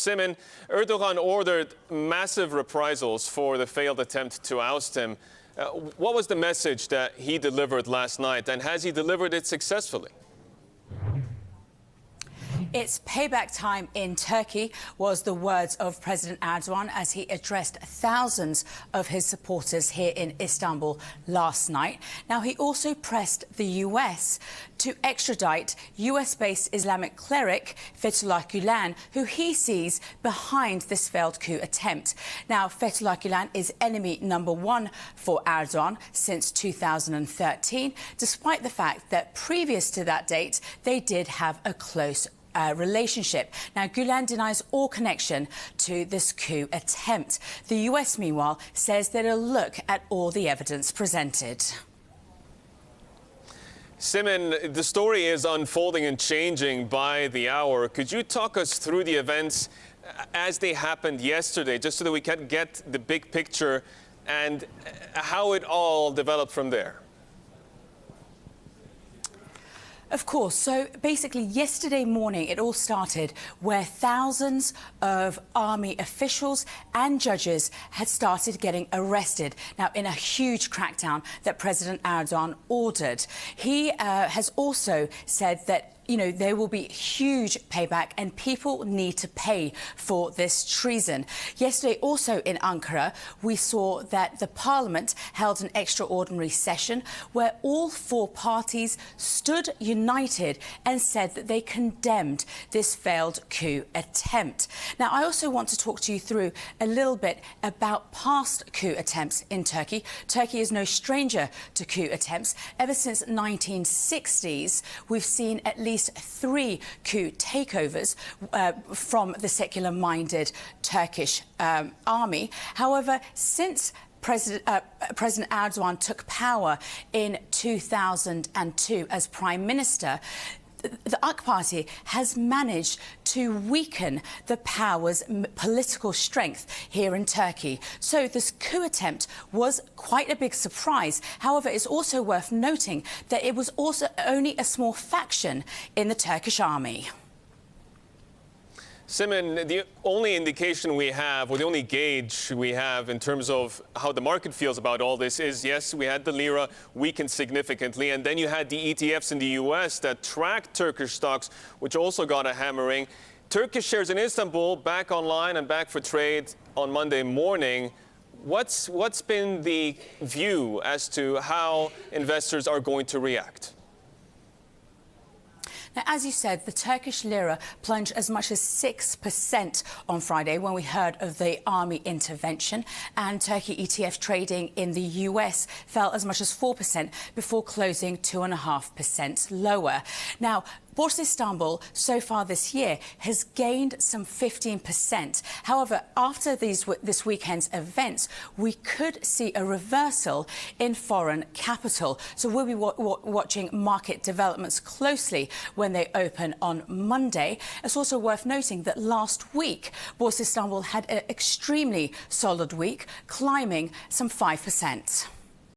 Simin, Erdogan ordered massive reprisals for the failed attempt to oust him. What was the message that he delivered last night, and has he delivered it successfully? It's payback time in Turkey, was the words of President Erdogan as he addressed thousands of his supporters here in Istanbul last night. Now, he also pressed the US to extradite US-based Islamic cleric Fethullah Gulen, who he sees behind this failed coup attempt. Now, Fethullah Gulen is enemy number one for Erdogan since 2013, despite the fact that previous to that date, they did have a close relationship. Now, Gulen denies all connection to this coup attempt. The US, meanwhile, says that it'll look at all the evidence presented. Simin, the story is unfolding and changing by the hour. Could you talk us through the events as they happened yesterday, just so that we can get the big picture and how it all developed from there? Of course. So basically, yesterday morning, it all started where thousands of army officials and judges had started getting arrested. Now, in a huge crackdown that President Erdogan ordered. He has also said that there will be huge payback and people need to pay for this treason. Yesterday, also in Ankara, we saw that the parliament held an extraordinary session where all four parties stood united and said that they condemned this failed coup attempt. Now, I also want to talk to you through a little bit about past coup attempts in Turkey. Turkey is no stranger to coup attempts. Ever since 1960s, we've seen at least 3 coup takeovers from the secular-minded Turkish army. However, since President Erdogan took power in 2002 as Prime Minister, the AK Party has managed to weaken the power's political strength here in Turkey. So this coup attempt was quite a big surprise. However, it's also worth noting that it was also only a small faction in the Turkish army. Simin, the only indication we have, or the only gauge we have in terms of how the market feels about all this is, yes, we had the lira weaken significantly, and then you had the ETFs in the US that tracked Turkish stocks, which also got a hammering. Turkish shares in Istanbul back online and back for trade on Monday morning. What's been the view as to how investors are going to react? Now, as you said, the Turkish lira plunged as much as 6% on Friday when we heard of the army intervention, and Turkey ETF trading in the US fell as much as 4% before closing 2.5% lower. Now, Borsa Istanbul so far this year has gained some 15%. However, after this weekend's events, we could see a reversal in foreign capital. So we'll be watching market developments closely when they open on Monday. It's also worth noting that last week, Borsa Istanbul had an extremely solid week, climbing some 5%.